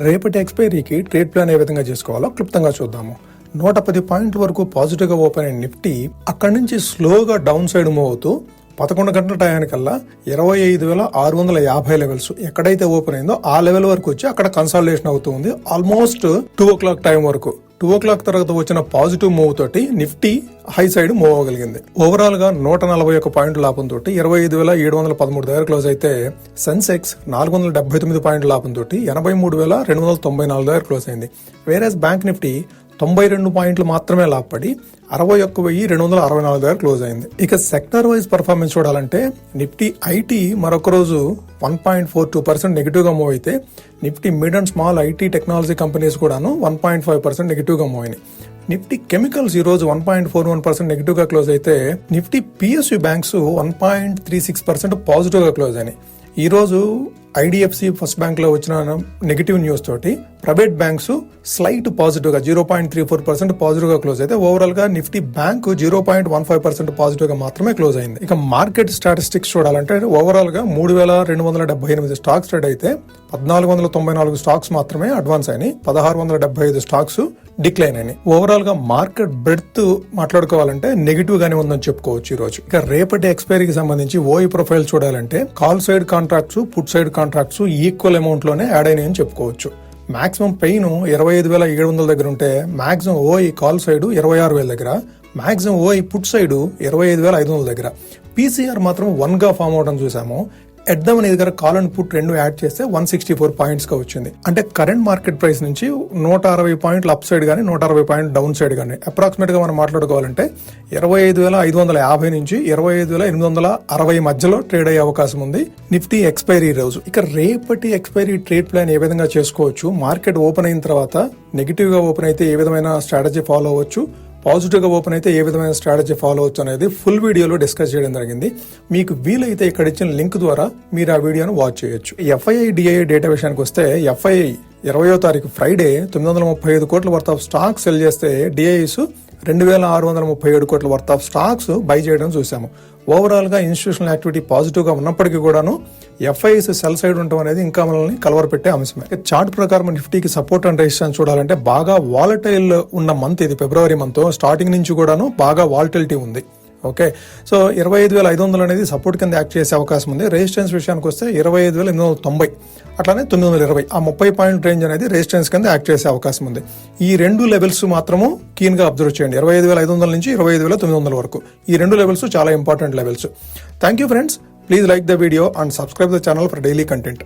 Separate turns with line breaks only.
రేపటి ఎక్స్పైరీకి trade plan A విధంగా చేసుకోవాలో క్లుప్తంగా చూద్దాము. 110 పాయింట్ల వరకు పాజిటివ్ గా ఓపెన్ అయిన నిఫ్టీ అక్కడి నుంచి స్లోగా డౌన్ సైడ్ మూవ్ అవుతూ 11 గంటల టయానికల్లా 25,650 లెవెల్స్ ఎక్కడైతే ఓపెన్ అయిందో ఆ లెవెల్ వరకు వచ్చి అక్కడ కన్సాలిడేషన్ అవుతుంది. ఆల్మోస్ట్ 2 o'clock టైం వరకు 2 o'clock తర్వాత వచ్చిన పాజిటివ్ మూవ్ తోటి నిఫ్టీ హై సైడ్ మూవ్ అవ్వగలిగింది. ఓవరాల్ గా 141 పాయింట్ల లాభంతో 25,713 దగ్గర క్లోజ్ అయితే, సెన్సెక్స్ 479 పాయింట్ల లాభంతో 83,294 దగ్గర క్లోజ్ అయింది. వేరేస్ బ్యాంక్ నిఫ్టీ 92 పాయింట్లు మాత్రమే లాభపడి 61,264 దగ్గర క్లోజ్ అయింది. ఇక సెక్టర్ వైజ్ పర్ఫార్మెన్స్ చూడాలంటే నిఫ్టీ ఐటీ మరొక రోజు 1.42% నెగిటివ్ గా మూవ్ అయితే, Nifty mid and small IT technology companies కూడాను 1.5% నెగిటివ్ గా మూవ్ అయినాయి. నిఫ్టీ కెమికల్స్ ఈ రోజు 1.41% నెగిటివ్ గా క్లోజ్ అయితే, నిఫ్టీ పిఎస్యు బ్యాంక్స్ 1.36% పాజిటివ్ గా క్లోజ్ అయినాయి. ఈ రోజు ఐడిఎఫ్సి ఫస్ట్ బ్యాంక్ లో వచ్చిన నెగిటివ్ న్యూస్ తోటి ప్రైవేట్ బ్యాంక్స్ స్లైట్ పాజిటివ్ గా 0.34% పాజిటివ్ గా క్లోజ్ అయితే, ఓవరాల్ గా నిఫ్టీ బ్యాంక్ 0.15% పాజిటివ్ గా మాత్రమే క్లోజ్ అయింది. ఇక మార్కెట్ స్టాటిస్టిక్స్ చూడాలంటే ఓవరాల్ గా 3,278 స్టాక్స్ ట్రేడ్ అయితే 1,494 స్టాక్స్ మాత్రమే అడ్వాన్స్ అయినాయి, 1,675 స్టాక్స్ డిక్లైన్ అయినాయి. ఓవరాల్ గా మార్కెట్ బ్రెడ్త్ మాట్లాడుకోవాలంటే నెగిటివ్ గానే ఉందని చెప్పుకోవచ్చు ఈ రోజు. ఇక రేపటి ఎక్స్పైరీకి సంబంధించి ఓఈ ప్రొఫైల్ చూడాలంటే call side contracts, put side contracts equal amount లోనే యాడ్ అయినాయని చెప్పుకోవచ్చు. మాక్సిమం పెయిన్ 25,700 దగ్గర ఉంటే, మాక్సిమం ఓఈ కాల్ సైడ్ 26,000 దగ్గర, మాక్సిమం ఓఈ పుట్ సైడ్ 25,500 దగ్గర. పీసీఆర్ మాత్రం 1 గా ఫామ్ అవడం చూసాము. ఎడ్దమ్ అనేది దగ్గర కాల్ అండ్ పుట్ 2 యాడ్ చేస్తే 164 పాయింట్స్ గా వచ్చింది. అంటే కరెంట్ మార్కెట్ ప్రైస్ నుంచి 160 పాయింట్లు అప్ సైడ్ గానీ 160 పాయింట్లు డౌన్ సైడ్ గానీ అప్రాక్సిమేట్ గా మనం మాట్లాడుకోవాలంటే 25,550 నుంచి 25,860 మధ్యలో ట్రేడ్ అయ్యే అవకాశం ఉంది నిఫ్టీ ఎక్స్పైరీ రోజు. ఇక రేపటి ఎక్స్పైరీ ట్రేడ్ ప్లాన్ ఏ విధంగా చేసుకోవచ్చు, మార్కెట్ ఓపెన్ అయిన తర్వాత నెగిటివ్ గా ఓపెన్ అయితే ఏ విధమైన స్ట్రాటజీ ఫాలో అవ్వచ్చు, పాజిటివ్ గా ఓపెన్ అయితే ఏ విధమైన స్ట్రాటజీ ఫాలో అవచ్చు అనేది ఫుల్ వీడియోలో డిస్కస్ చేయడం జరిగింది. మీకు వీలైతే ఇక్కడ ఇచ్చిన లింక్ ద్వారా మీరు ఆ వీడియోను వాచ్ చేయొచ్చు. ఎఫ్ఐఐ డిఐఐ డేటా విషయానికి వస్తే, ఎఫ్ఐఐ 20వ తారీఖు ఫ్రైడే 935 కోట్ల వర్త్ ఆఫ్ స్టాక్ సెల్ చేస్తే, డిఐఐస్ 2,637 కోట్ల వర్త్ ఆఫ్ స్టాక్స్ బై చేయడం చూసాము. ఓవరాల్ గా ఇన్స్టిట్యూషనల్ యాక్టివిటీ పాజిటివ్ గా ఉన్నప్పటికీ కూడాను ఎఫ్ఐఎస్ సెల్ సైడ్ ఉండటం అనేది ఇంకా మనల్ని కలవరపెట్టే అంశమే. చార్ట్ ప్రకారం నిఫ్టీకి సపోర్ట్ అండ్ రెసిస్టెన్స్ చూడాలంటే బాగా వాలటైల్ ఉన్న మంత్ ఇది. ఫిబ్రవరి మంత్ స్టార్టింగ్ నుంచి కూడాను బాగా వాలటిలిటీ ఉంది. ఓకే, సో 25,500 అనేది సపోర్ట్ కింద యాక్ట్ చేసే అవకాశం ఉంది. రెసిస్టెన్స్ విషయానికి వస్తే 25,890, అట్లానే 920, ఆ 30 పాయింట్ రేంజ్ అనేది రెసిస్టెన్స్ కింద యాక్ట్ చేసే అవకాశం ఉంది. ఈ 2 లెవెల్స్ మాత్రము కీన్ గా అబ్జర్వ్ చేయండి. 25,500 నుంచి 25,900 వరకు ఈ 2 లెవెల్స్ చాలా important levels. Thank you friends, please like the video and subscribe the channel for daily content.